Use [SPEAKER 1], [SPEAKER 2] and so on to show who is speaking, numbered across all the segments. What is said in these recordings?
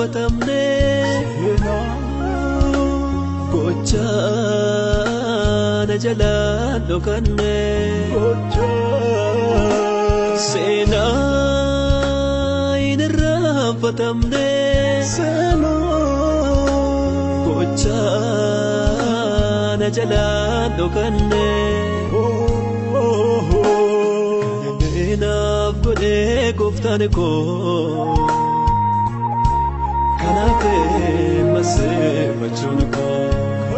[SPEAKER 1] irraanfatamne gochaana jalaan dhokanne seenaa hin irraanfatamne gochaana jalaan dhokanne naaf godhee gooftaan koo kanaaf maseeffachuun koo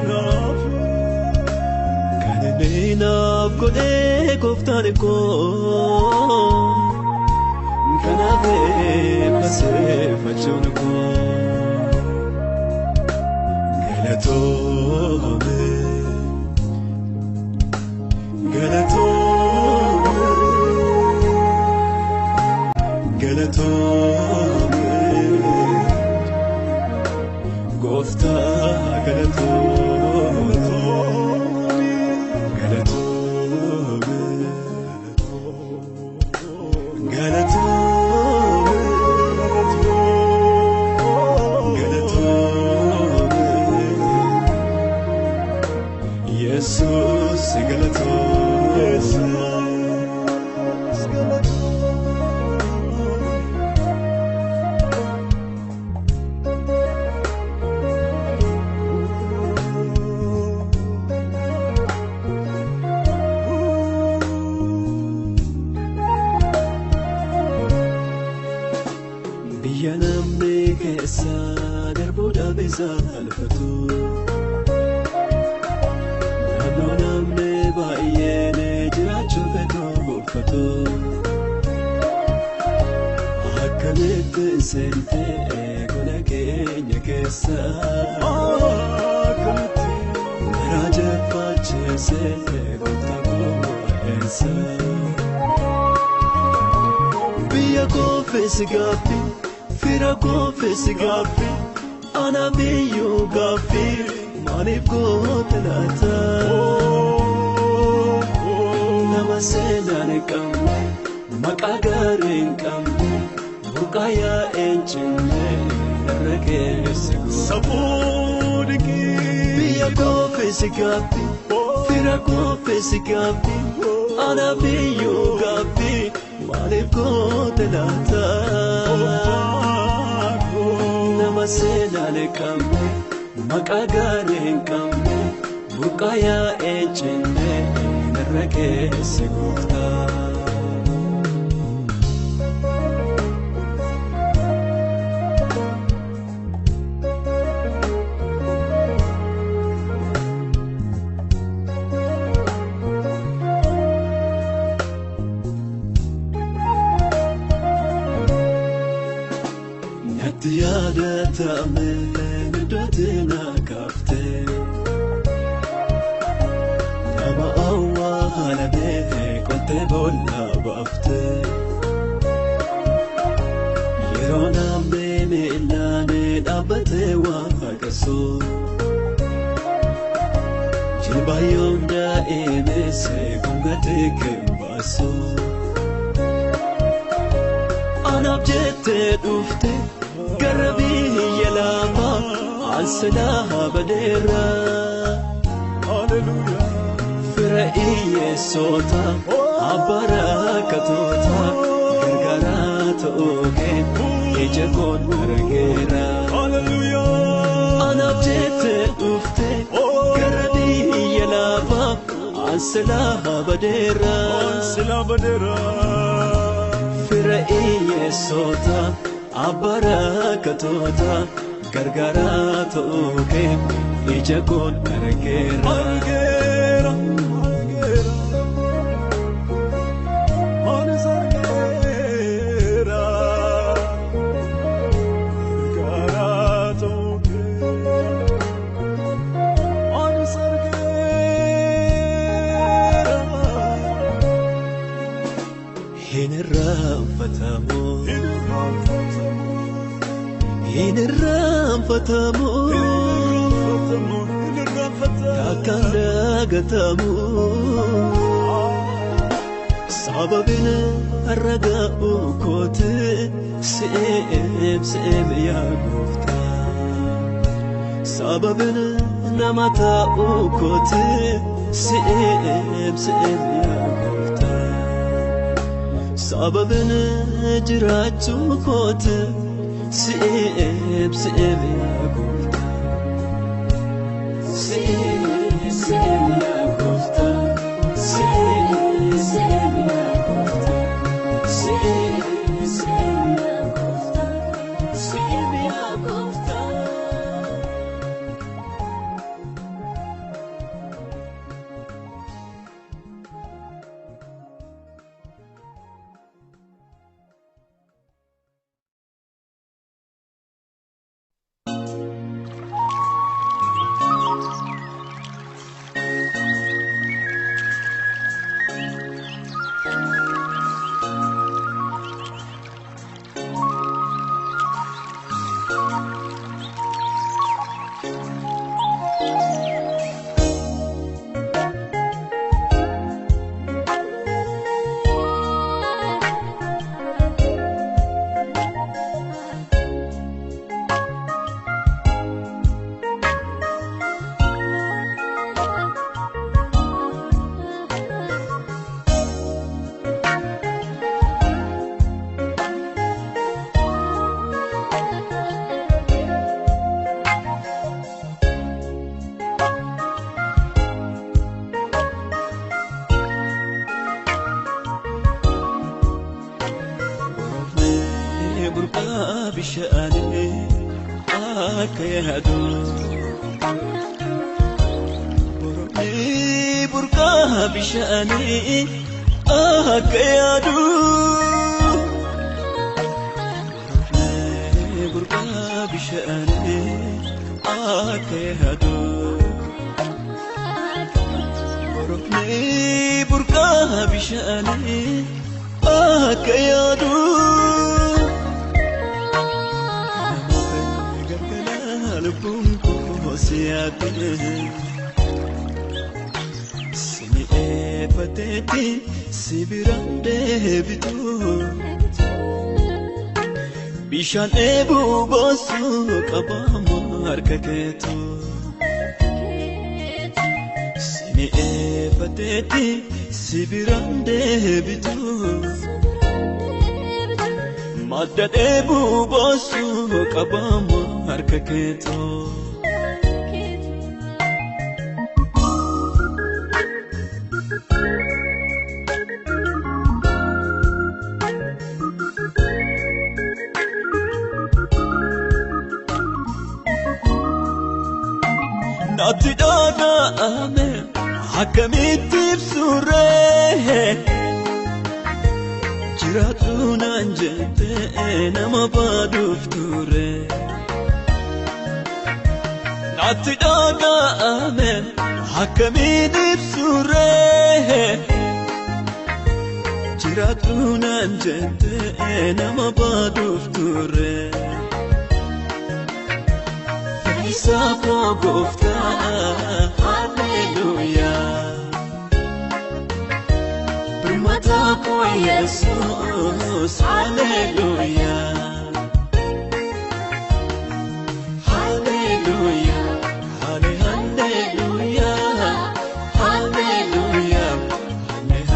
[SPEAKER 1] naaf godhee gooftaan koo kanaaf maseeffachuun koo galatoome galatoome Goofta galatoome Jesus galatoome namni keessa darbuudha beesalfatu naannoo namni baay'een jiraachuu feetu buufatu akkamitti seentee gola keenya keessa garaa jeffachiisee gooftaa koo eessa biyya koo feesi gaaffii Fira confessi gaffi, ana biyu gaffi, manif gote lata. Nama senane kamne, makagarin kamne, bukaya enchine, rekesi go. Sabudiki. Biya confessi gaffi, fira confessi gaffi, ana biyu gaffi, manif gote lata. Senale kamne makagare kamne bukaya enchine rekesi gofta Tiada tamen dotina kafte Nama awala behe kote bolla bafte Yerona mene ilane abate wakaso Jibayonda emese kungate kembaso Anabjete dufte Garabi yelama ansalaha badera Hallelujah Fira'iye sota abarakatota gargarato oge ejekon argera Hallelujah Anabjete ufte Garabi yelama ansalaha badera Fira'iye sota abarakatota gargarato ke ijakon argera gargarato ke hinirrafatamu hinirrafatamu takkan dagatamu sababin arraga'u kooti si'eem yaa gooftaa sababin nama ta'u kooti si'eem yaa gooftaa sababin jiraachuu kooti si'eem yaa gooftaa si'eem yaa gooftaa si'eem yaa gooftaa si'eem yaa gooftaa si'eem yaa gooftaa. بشأني أكيدو برمي بركة بشأني أكيدو برمي بركة بشأني أكيدو برمي بركة بشأني أكيدو Sini pateti sibirande bitu bishan ebu bosu kabamar kaketu Sini pateti sibirande bitu madad ebu bosu kabamar kaketu Nati daga ame hakamiti bsure jiratu nanjete nama badufture Nati daga ame hakamiti bsure jiratu nanjete nama badufture Isako gofta hallelujah Primata ko Jesus hallelujah Hallelujah hallelujah hallelujah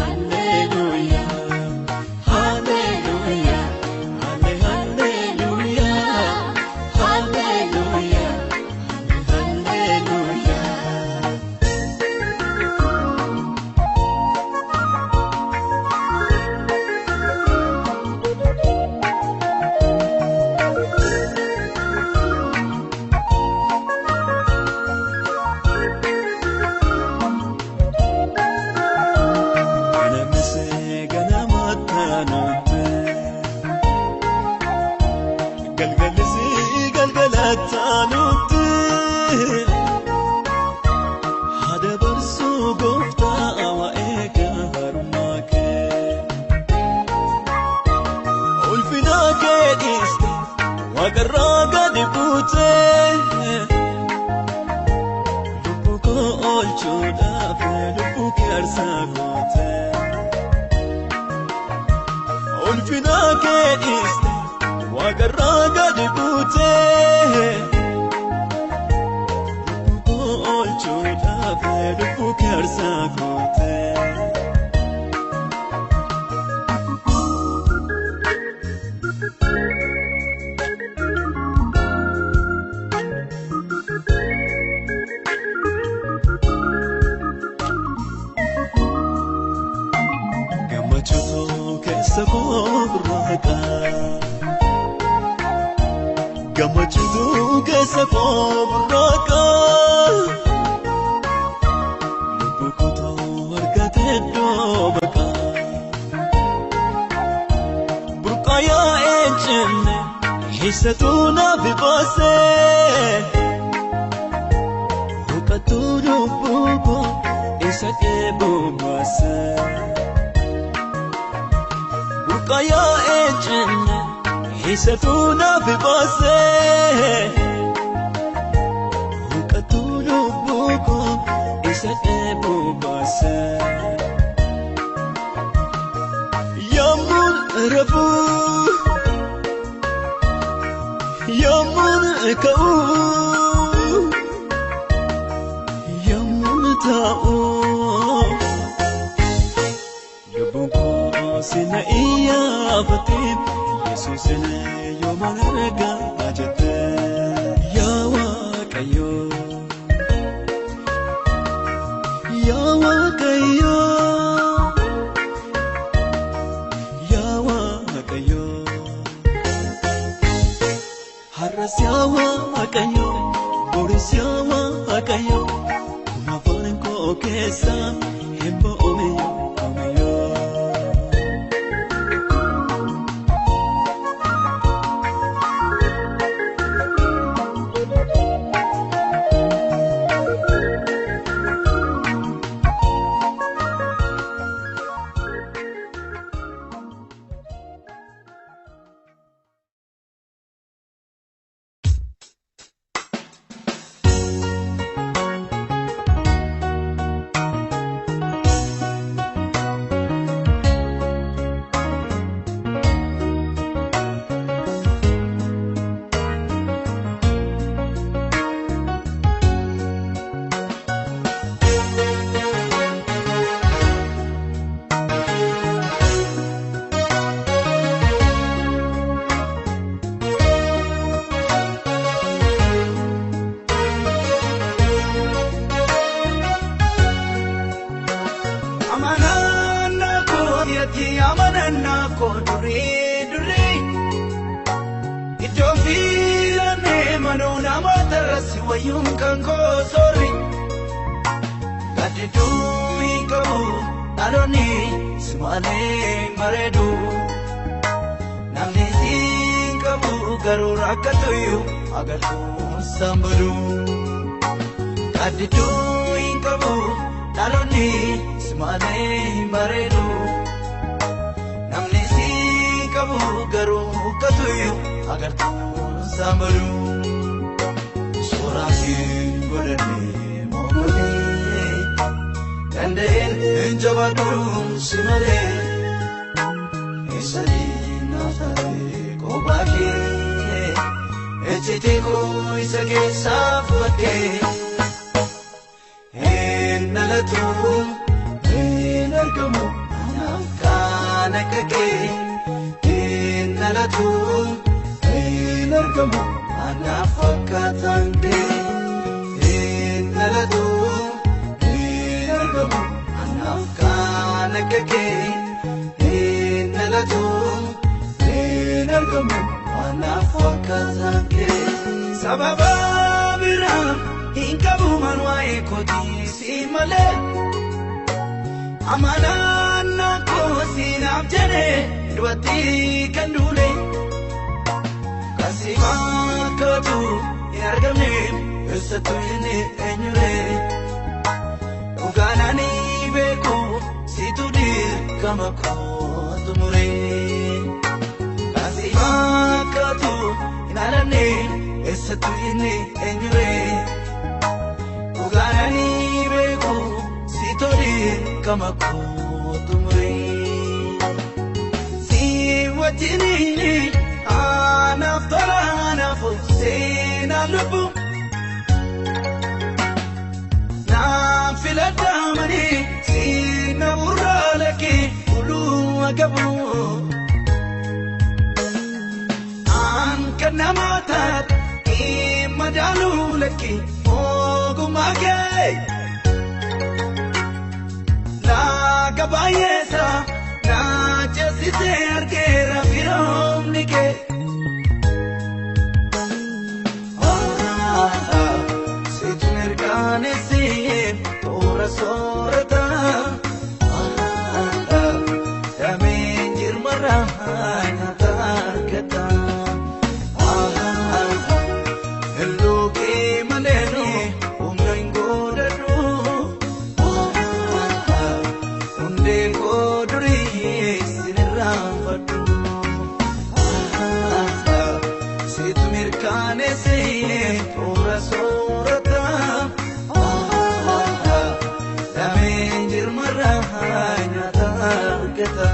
[SPEAKER 1] hallelujah hallelujah hallelujah Wagarraga dibute Lubuko olchuda fe lubuki arsagote lubbuu keersaa goote. Gammachuutu keessa koo burraaqa. Gammachuutu keessa koo burraaqa. Lubbuu kootu argatee doobaqa. Burqaayaa eenjenne keessattuu naaf baasee. Hooqattuu lubbuu koo isa eeboo baasee. Burqaayaa eenjenne keessattuu naaf baasee. Hooqattuu lubbuu koo isa eeboo baasee. Yommuun rafuu yommuun ka'uu yommuun taa'uu lubbuun koo sina iyyaafate Yesuusin yoomaan argaa jette. Yaa Waaqayyo yaa Waaqayyo yaa Waaqayyo har'as yaa Waaqayyo boris yaa Waaqayyo kuma afaan koo keessa hin ba'ume yoomiyoo.
[SPEAKER 2] gabu an kanamatat imadalu laki ogumake la gabayesa na chesite argera firomnike situmerkane si tora sorata Rahana tarkata hello ke maleno umngo dadu unde godri sinrafatu situmirkane se tora sorata damenjir marahana tarkata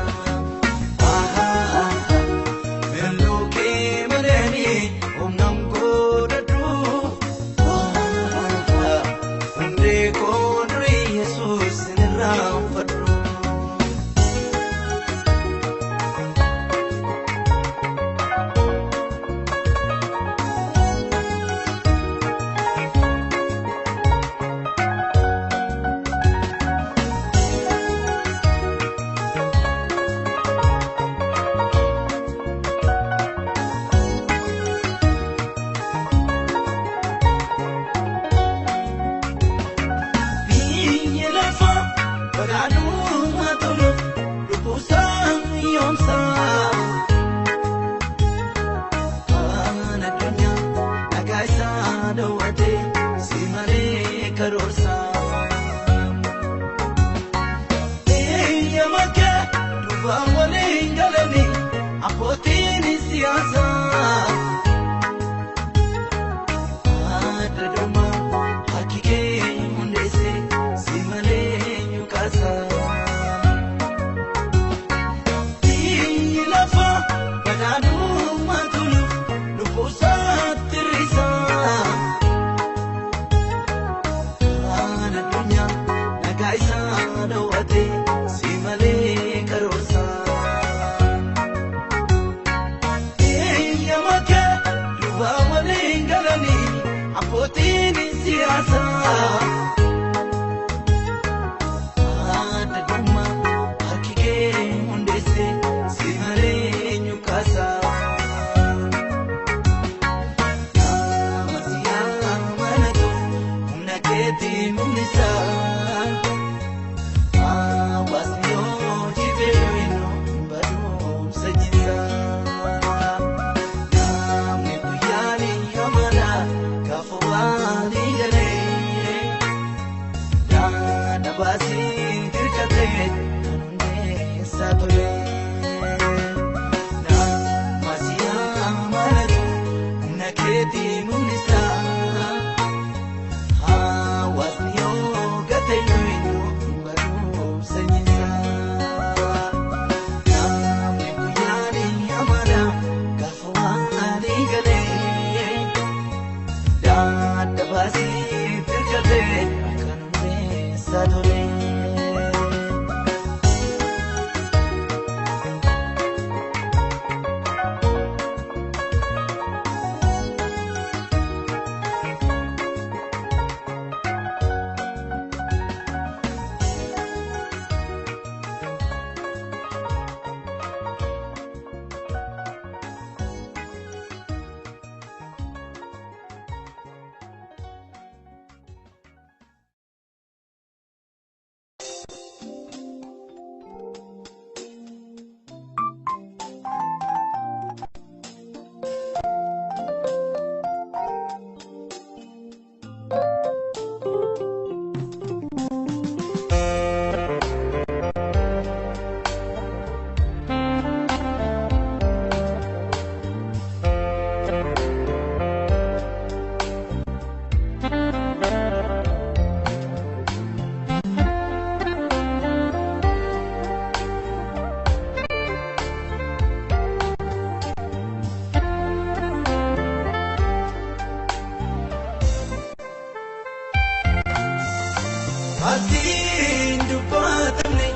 [SPEAKER 3] Asin dupatamne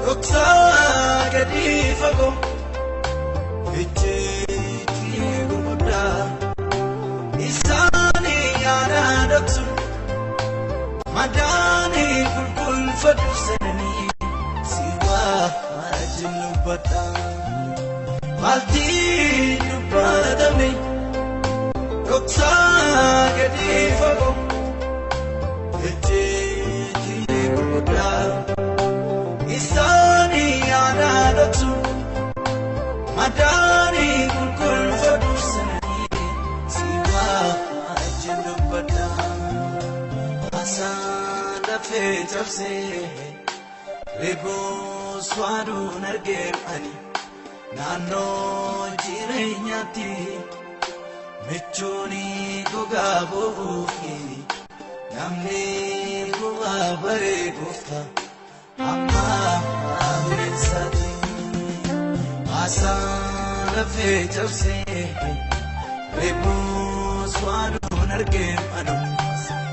[SPEAKER 3] Ruksa
[SPEAKER 2] fago ejjeetti gurguddaa isaani yaada dhoksu madaani qulqulfadhu sananii siwaa ajin dubbadha maalti dubbatame dhoksaa gadi fago ejjeetti gurguddaa isaani yaada dhoksu madaani qulqulfadhu sananii siwaa ajin dubbadha asaan lafee cabsee reeboo swaaduun argeemani naannoo jireenyaatti michuuni gogaa boobuufi namni bu'aa baree gooftaa amma bineensaati asaan lafee cabsee reeboo swaaduun argeemani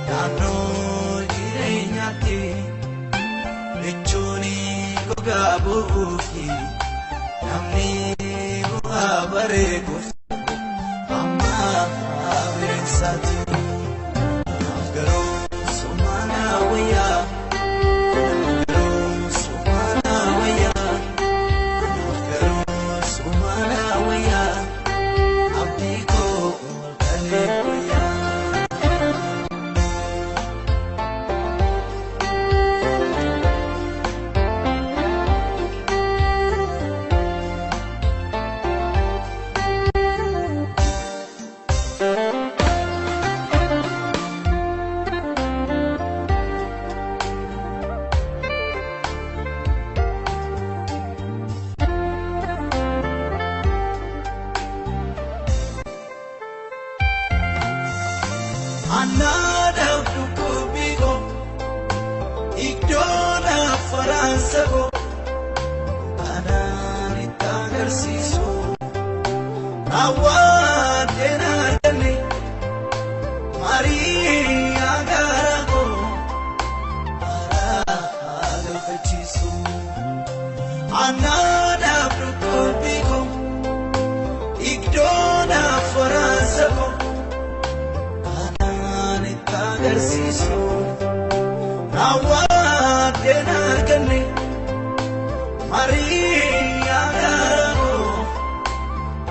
[SPEAKER 2] naannoo jireenyaatti michuuni gogaa boobuufi namni bu'aa baree gooftaa amma bineensaati garuu sumaana wayyaa garuu sumaana wayyaa garuu sumaana wayyaa abdii koo kalee wayyaa Anada dukubigo igdona faransago anani tagarsiso awadena deni Maria garago ara fechiso anada dukubigo igdona faransago Garciso, Nawadena Gani, Maria Garago,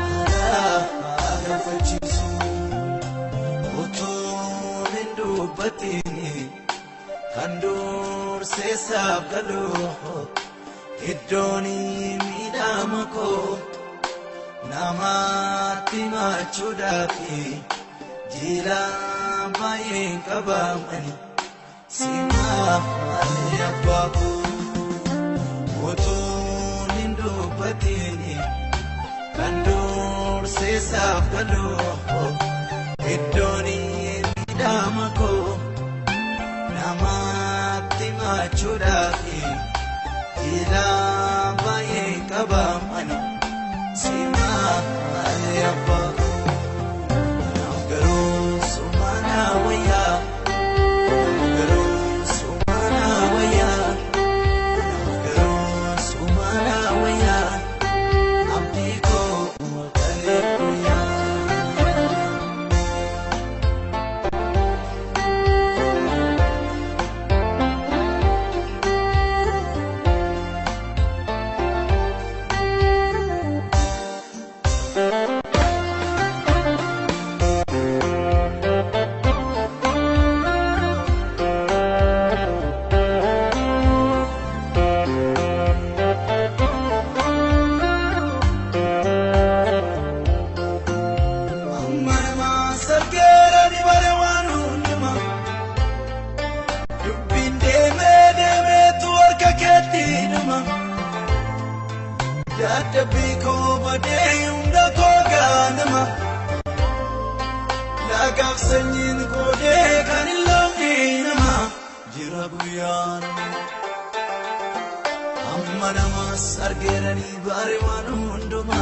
[SPEAKER 2] Ara Fachiso, Otonindu Batini, Kandur Sesab Galo, Idoni Midamako, Namati Machudaki, Jila. Mayin kabamani sima yabaku otonin dubatini kandur sesaf galo idoni damako namati machudaki ila mayin kabamani sima yabaku Biko badayum da koganama la gafsanyin kode kanilomnama jirabuyan amma namas argerani barewanunduma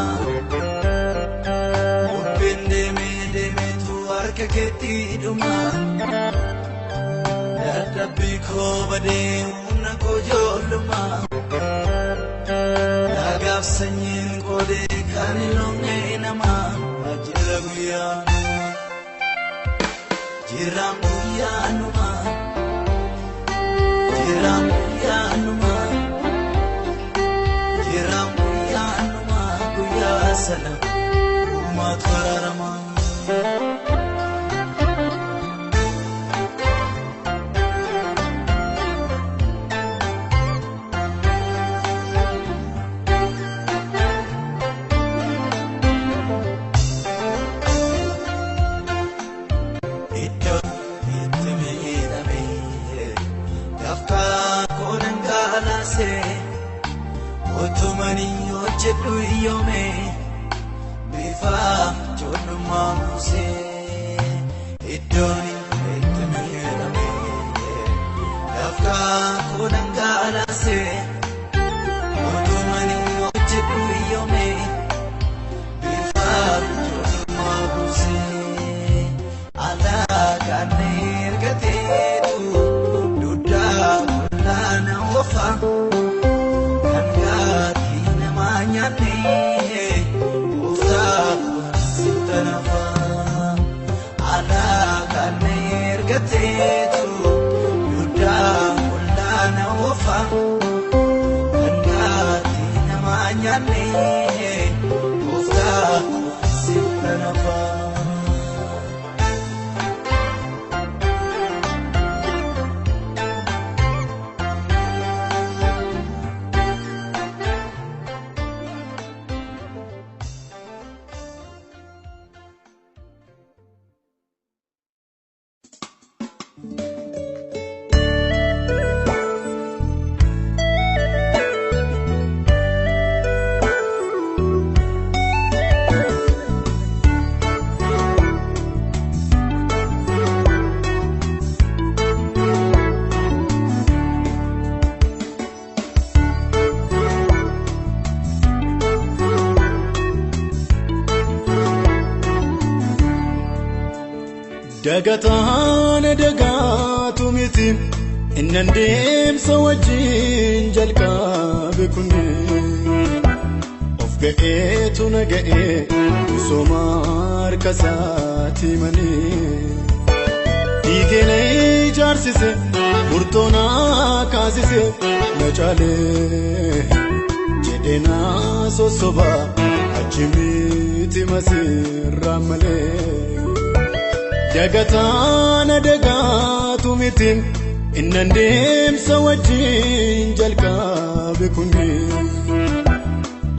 [SPEAKER 2] ubinde me tu arkaketi duma da biko badayum na kojoluma sanyin kode kanilonge nama jira guyanuma guya sana umat kararama Otumani ochetu iyome bifa chodu mamuse idoni etemiyame dafka kodanga alase otumani ochetu iyome bifa chodu mamuse ala kanir gatetu duda lana wafa dagatu mitim innandem sawajin jalka bekunni of gaetu nagae somar kasati mani digene jarsise murtona kasise nachale jedena sosoba ajimiti masirramale dagatu mitim innandem sawajin jalka bekunni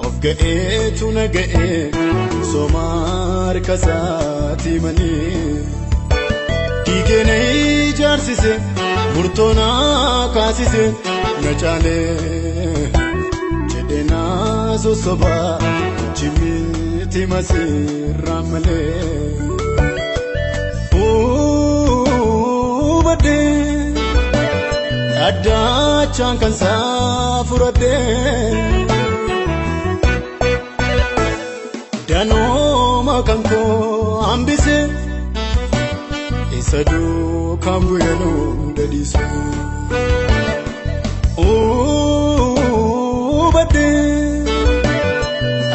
[SPEAKER 2] of gaetu nagae somar kasati mani digene jarsise murtona kasise nachale jedena sosoba jimiti masirramale bade adachan kan safurade dano makanko ambise isadu kambuyano dadisu bade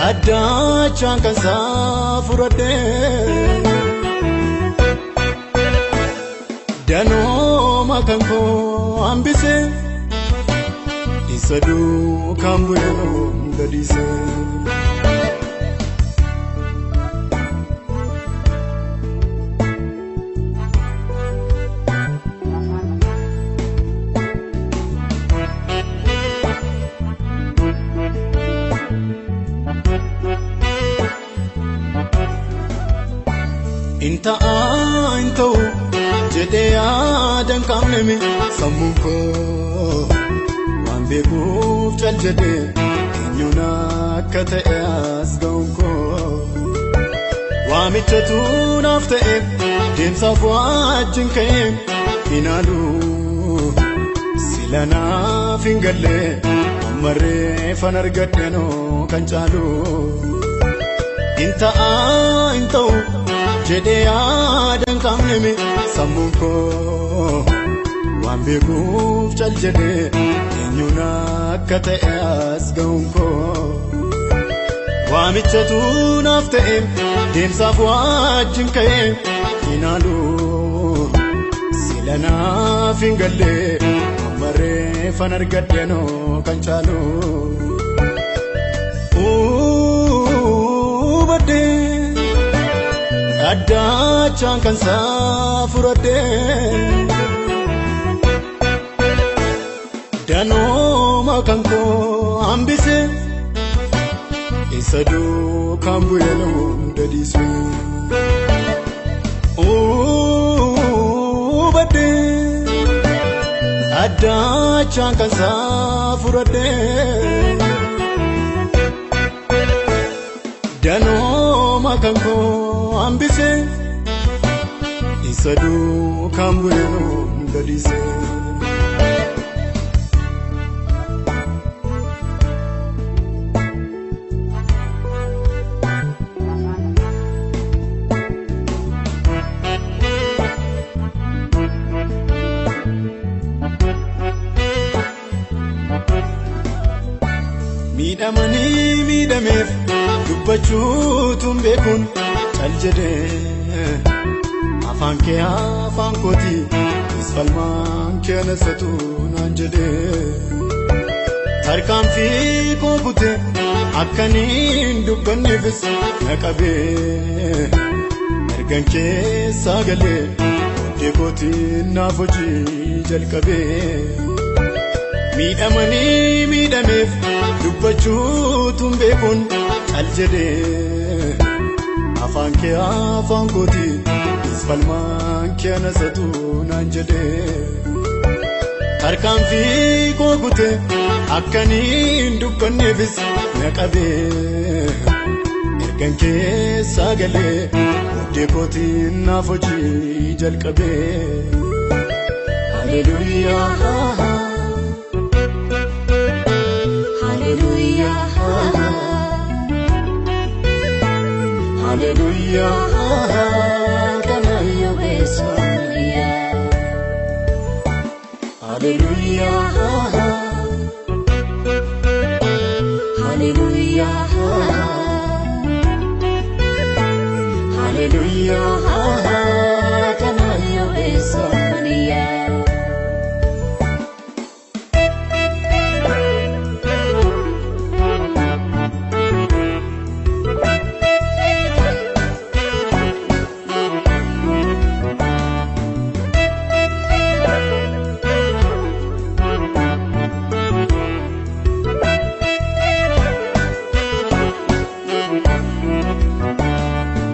[SPEAKER 2] adachan kan safurade dano makanko ambise isadu kambuyano dadise inta jedea dan kamnemi samuko wambe guf jaljede nyuna kateas gonko wamichatu nafte demsa fwajin kayem finalu silana fingalle mare fanargadeno kanchalu inta jedea dan kamnemi samuko wambe guf jaljede nyuna kateas gonko waamichatu naaf ta'e deemsaaf wajjin ka'e inaalu sila naaf hin galle ammarreeffan argadhenoo kan caalu badde addachaan kan saa furadhe danooma kan koo hambise isa duukaan bu'eeluu dadhiise badde addachaan kan saa furadhe danooma kan koo hambise isa duukaan bu'eeluu dadhiise miidhamanii miidhameef dubbachuutuun beekuun cal jedhee afaan kee afaan kooti isfalmaan kee nasatu naan jedhee tarkaanfii koo kute akkaniin dubbanneefis na qabee ergan keessaa galee oddee kootiin naaf hojii jalqabee miidhamanii miidhameef dubbachuutuun beekuun cal jedhee afaan kee afaan kooti isfalmaan kee nasatu naan jedhee tarkaanfii koo kute akkaniin dubbanneefis na qabee ergan keessaa galee oddee kootiin naaf hojii jalqabee haleluuyaa Hallelujah, kanayo besonia. Hallelujah, Hallelujah, Hallelujah, kanayo besonia.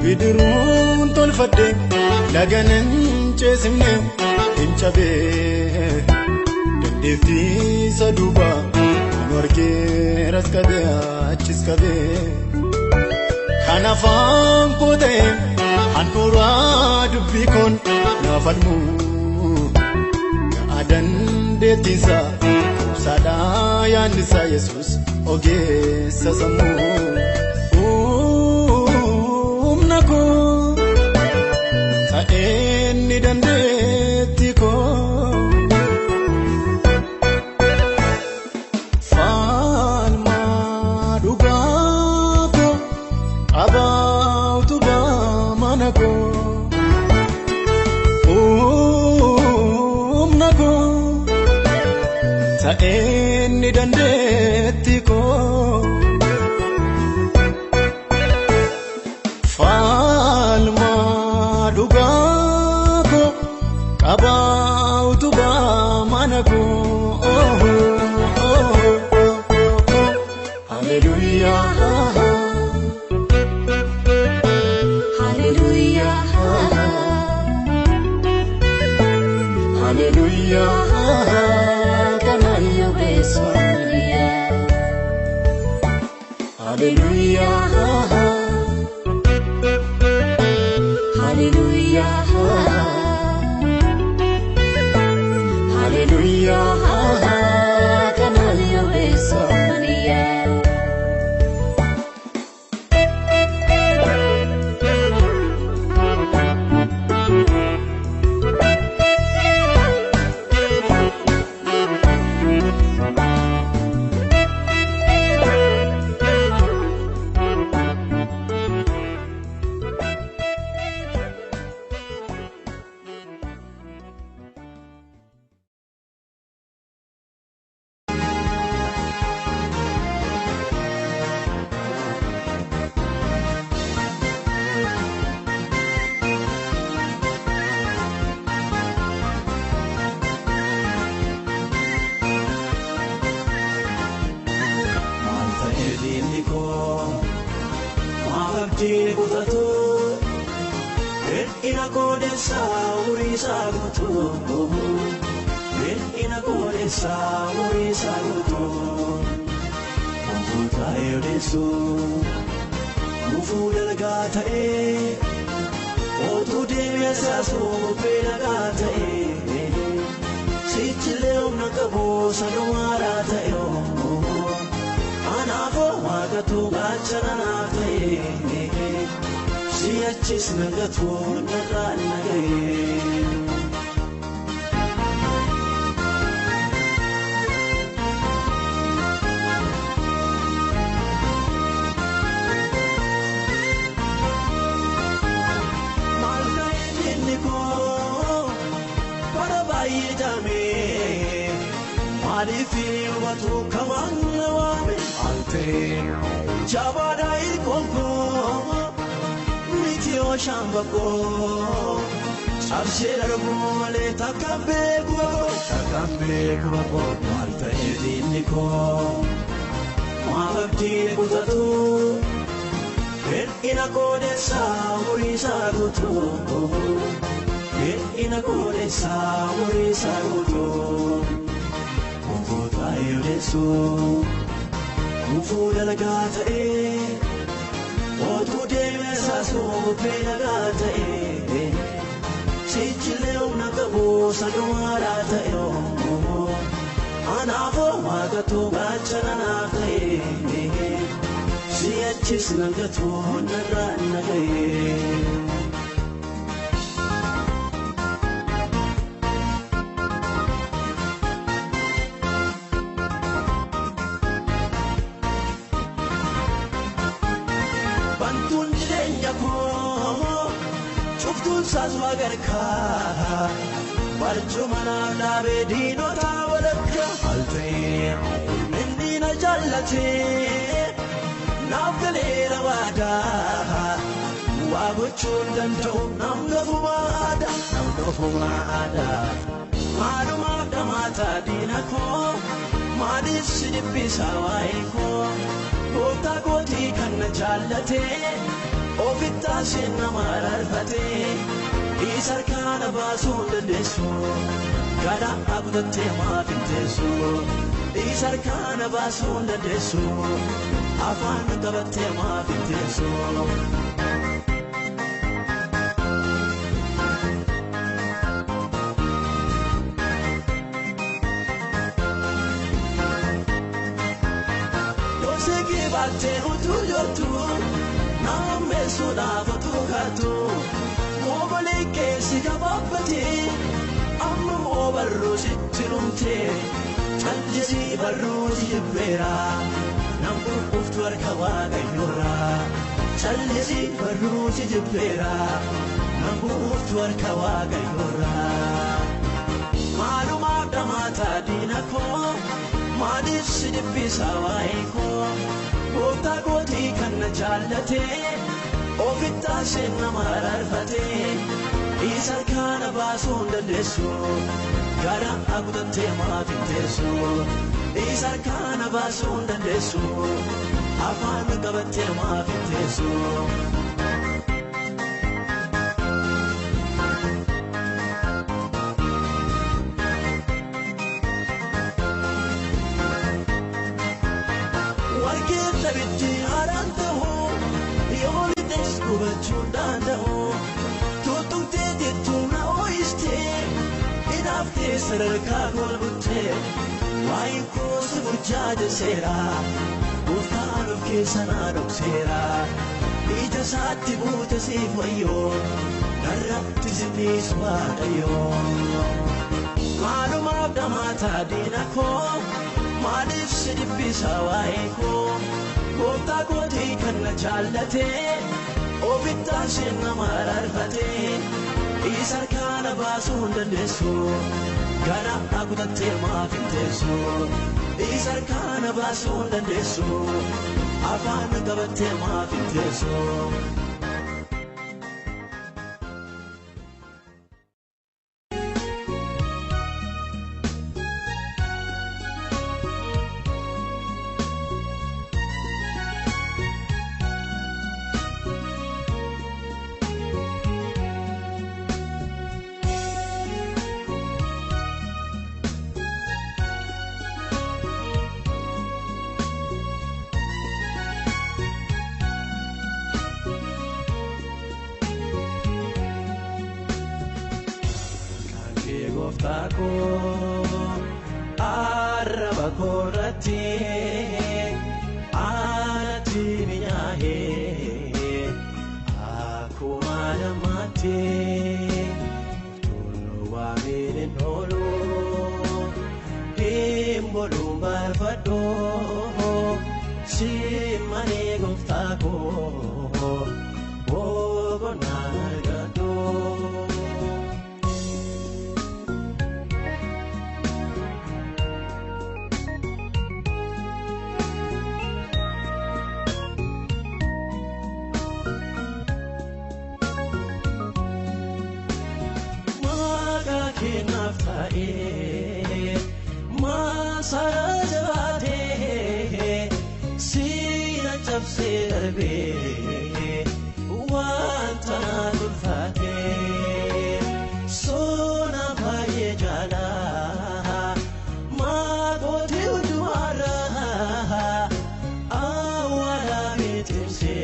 [SPEAKER 2] bidiruun tolfadhe laganan ceesifne hin cabee dandeettii isa duuba kan warqee raskatee achis qabee kan afaan koo ta'e handhuuraa dubbii koon naaf falmu ga'aa dandeettiinsa obsaadhaa yaannisaa Yesuus ogeessa sammuu ta'enni dandeetti koo falmaa dhugaa koo qabaatu baamana koo humna koo ta'enni dandeetti koo abautu ba manako hallelujah hallelujah hallelujah kanayo besonia hallelujah hallelujah Hallelujah, kanayo besonia.
[SPEAKER 1] godessa urisa gutu Ina godessa urisa gutu Muta yodesu Mufu delgata Otu demesa su pelagata Sichileo nakabu sanuarata Anafo magatu gachanata Siyachis nagatu naranagaye Alifi watu kamana wame Alte Jabada ilkonko Mitio shambako Abshira rumole takambe guwako Alta ediniko Mababdi gutatu Ina kodesa urisa gutu Ina kodesa urisa gutu Yodesu Mufu delgata Otu demesa su pelagata Sichileo nakabu sanuarata Anafo magatu gachanata Siyachis nagatu naranagaye Sazwagarka Barjumana nabe dino tawadaka Alte Mendina jallate Nafgalera wada Waguchun danto namgafumada Maduma damata dinako Madis sidipisa waiko Kota koti kanna jallate Ofita sinna mararfate Isarkana basun dandesu Gada abdatte maafintesu Isarkana basun dandesu Afaan qabatte maafintesu Yoseki batte utu yotu Name sudafa tukatu Mobile kesi kabapati Amma mobarru sittirumte Chanjisi barru jibbera Namku uftu arkawa gayyura Chanjisi barru jibbera Namku uftu arkawa gayyura Maluma damata dinako Madis sidibbisa waiko Kota koti kanna jallate Ofita sinna mararfate Isarkana basun dandesu Gada abdatte maafintesu Isarkana basun dandesu Afaan qabatte maafintesu Warketa bitti arantahu Yolides kubachundandao Tutukte dituna oiste Inafte sararka golbutte Waiko subujjade sera Uftaan of kesana doksera Ija saatti buute siifayyo Narratti sinis waadayo Maalumaaf damata dinako Madis sidibbisa waiko Kota koti kanna jallate Ofita sinna mararfate Isarkana basun dandesu Gada abdatte maafintesu Isarkana basun dandesu Afaan qabatte maafintesu goftako araba korati ati minyahe akuma namate tulu wa mene nolo bolumbar fado si mane goftako bogo nargado maga kinaftae sarajate sina chapse darbe wantana dulfate sona bhaye jala ma gote udwara awara mitimse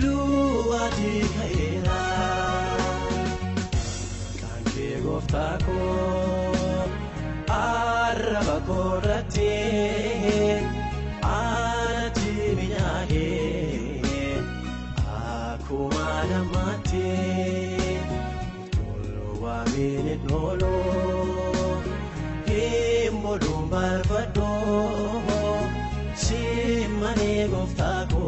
[SPEAKER 1] duati khaira kanke goftako araba korati ati minyahe akuma namate tulu wa mene nolo bolumbar fado si mane goftako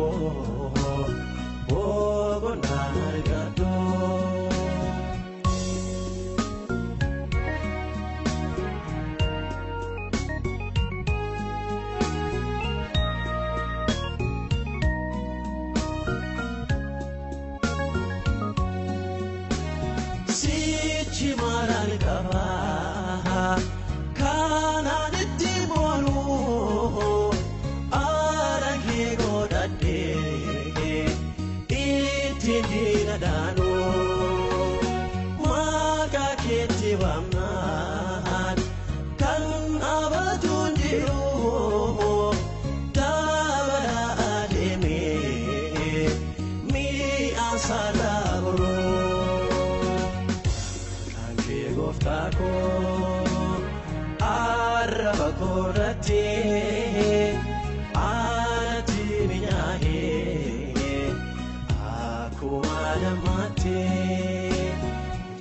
[SPEAKER 1] bogo nargado Chimaran kaba kana nitimoru arage godade itindina dano maga keti wamnan kan abajundiru dabara ademe mi asalabro goftako araba korati ati minyahe akuma namate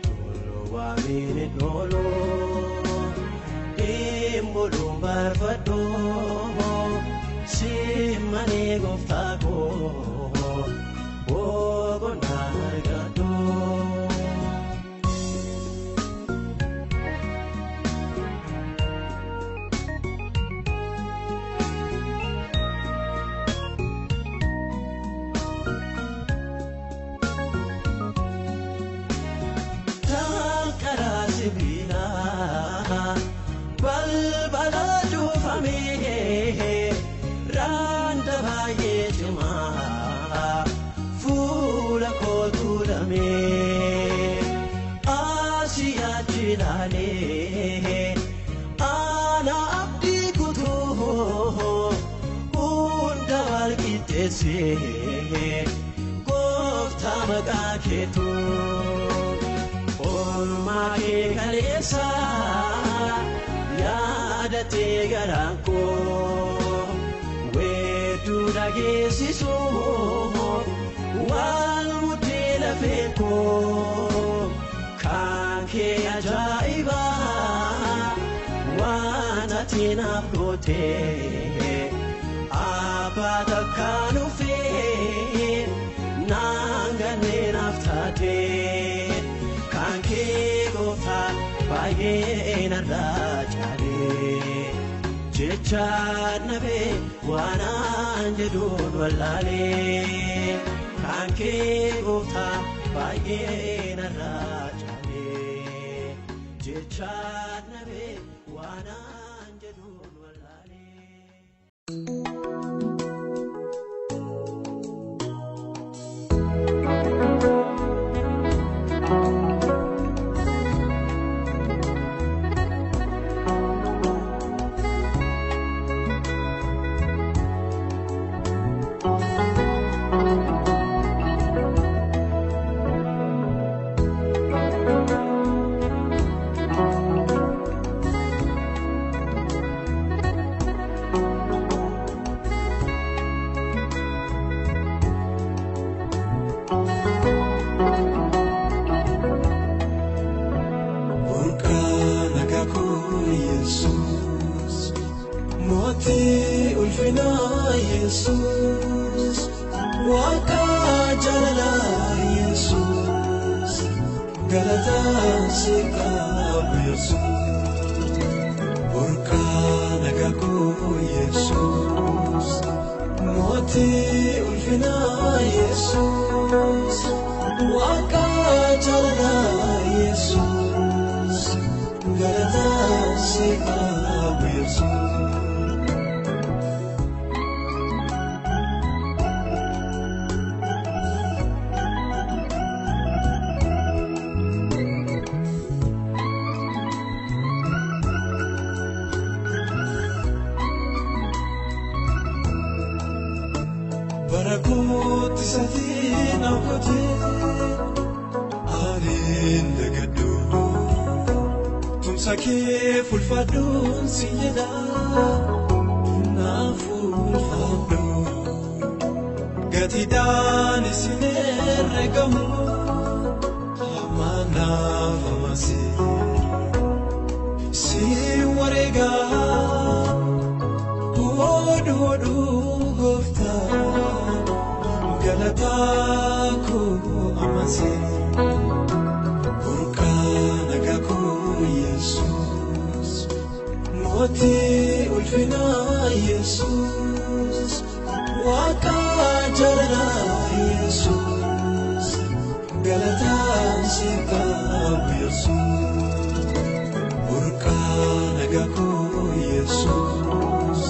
[SPEAKER 1] tulu wa mene nolo bolumbar fado si mane goftako bogo nargado balbalaju fami randa baye juma fula ko tulame asiya chilale ana abdi kutu unda walkitese gofta magaketu olma ke kalesa yadate garanko wetu dagesiso wal mutela feko kanke ajaiba wana tina kote abata kanufe nangane naftate kanke gofa baye narajale jechanabe wana anjedun walale kanke gofa baye narajale jechanabe wana anjedun walale Yesus Moti ulfina Yesus Waka jalala Yesus Galata sikab Yesus Burka nagaku Yesus Moti ulfina Yesus Waka jalala Yesus Galata sikab Yesus Barakut satin akote arin legadu tumsake fulfadun siyada na fulfadu gatidan isineregamu amana famasi si warega hodu gofta Galataku amasi Burka nagaku Yesus Moti ulfina Yesus Waka jalala Yesus Galata sikab Yesus Burka nagaku Yesus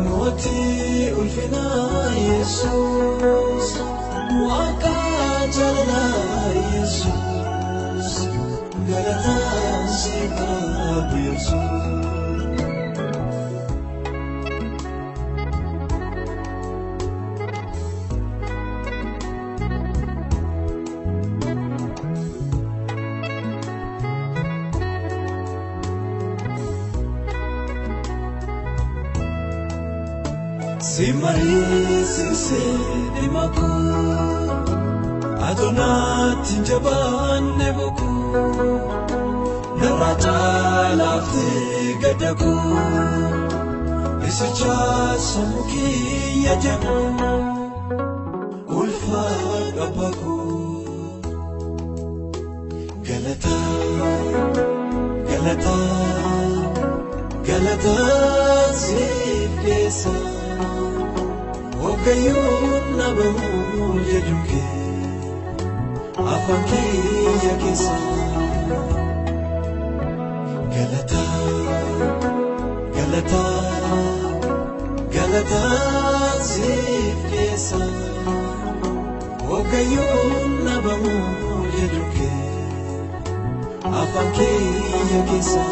[SPEAKER 1] Moti ulfina Yesus Waka jalala Yesus Galata sikab Yesus Simari sise dimaku Adonat jaban nebuku Narata lafte gadaku Isicha samuki yajamu Ulfa gabaku Galata Galata Galata zifkesa Ogayun nabamu yajuke Afanki yakisa Galata Galata Galata zifkesa Ogayun nabamu yajuke Afanki yakisa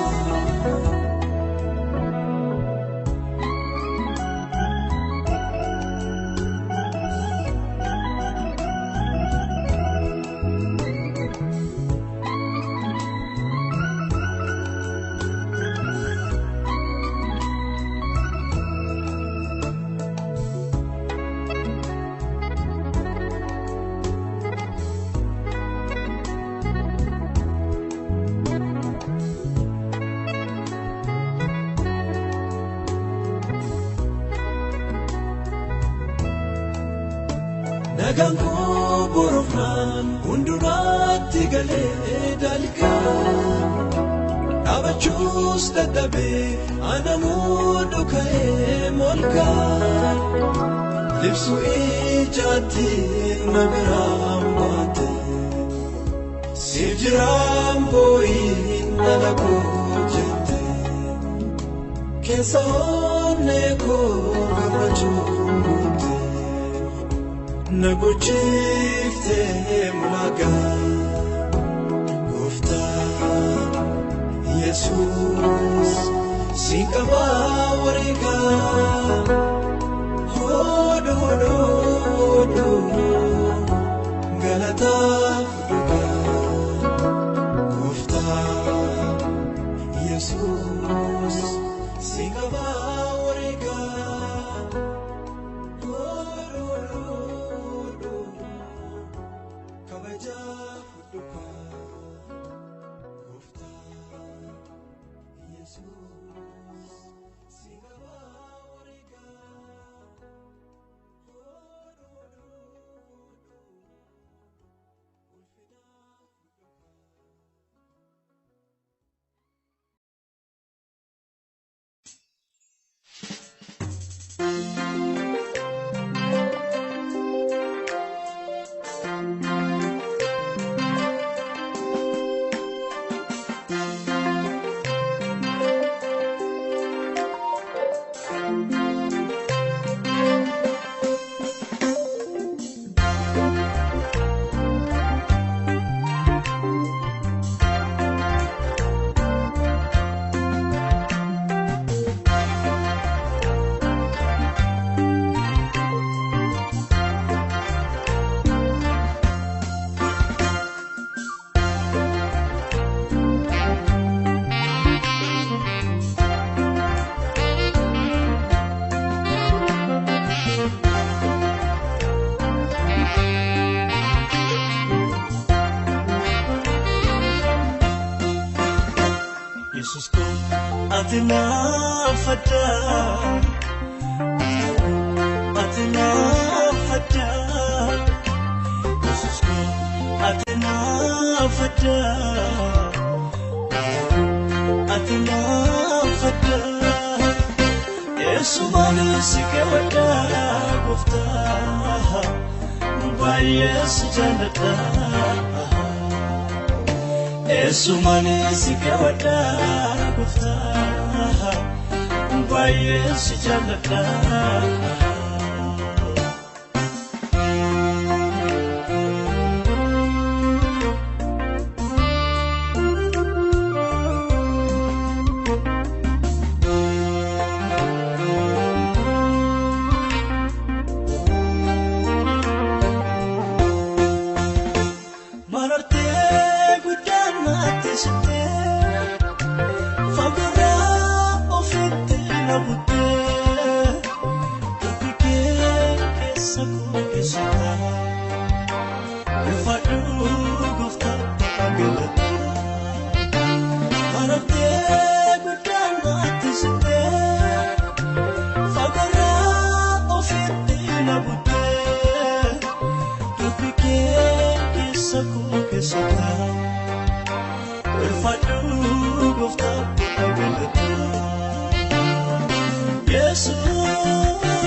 [SPEAKER 1] Naganku burufnan undurati gale dalga Abachus dadabe anamudu kae molga Lipsu ijati nabiram bate Sijram boi nalago jete Kesa one ko gamachumute Naguchifte mulaga Gufta Jesus Sikaba wariga Hodo hodo hodo Galata fuduga Gufta Jesus Sikaba wariga Fuduka Gufta Yesus Jesus ko atina fada Jesus ko atina fada Yesu mani sikewada gufta ba Yesu janata Yesu mani sikewada gufta ba Yesu janata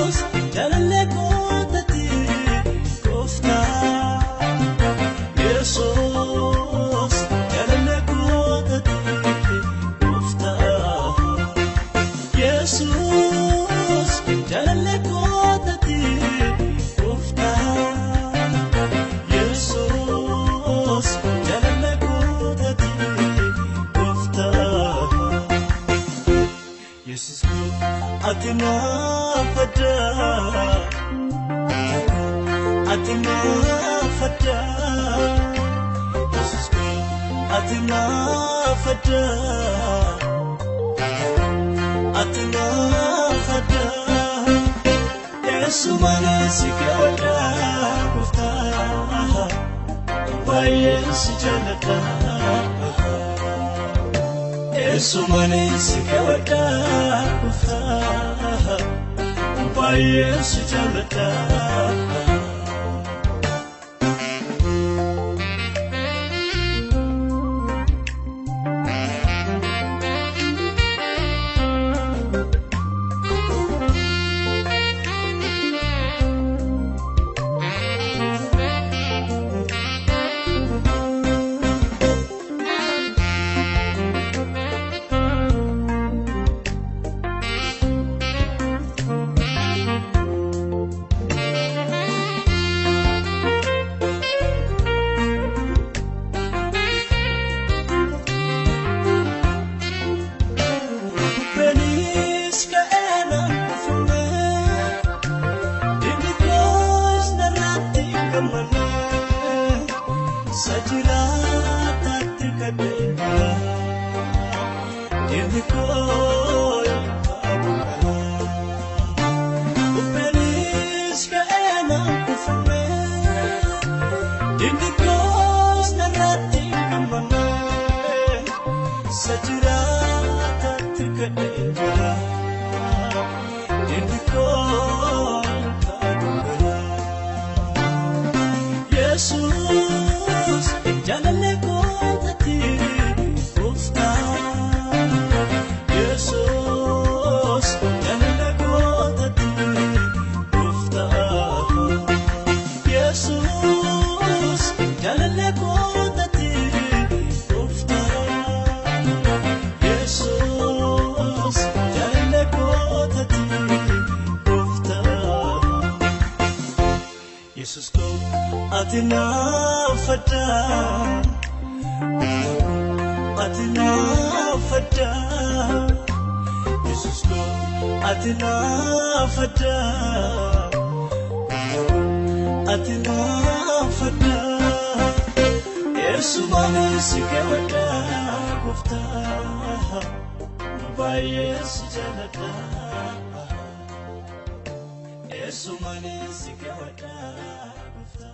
[SPEAKER 1] Jesus, jalale kotati kofta. Jesus, jalale kotati kofta. Jesus, jalale kotati kofta. Jesus, jalale kotati kofta. Jesus ko atina fada Jesus ko atina fada Yesu mani sikewada gufta ba Yesu janata Yesu mani sikewada gufta ba Yesu janata Jesus, jalale kotati kofta. Jesus, jalale kotati kofta. Jesus, jalale kotati kofta. Jesus, jalale kotati kofta. Jesus ko atina fada Jesus ko atina fada Yesu mani sikewada gufta ba Yesu janata Yesu mani sikewada gufta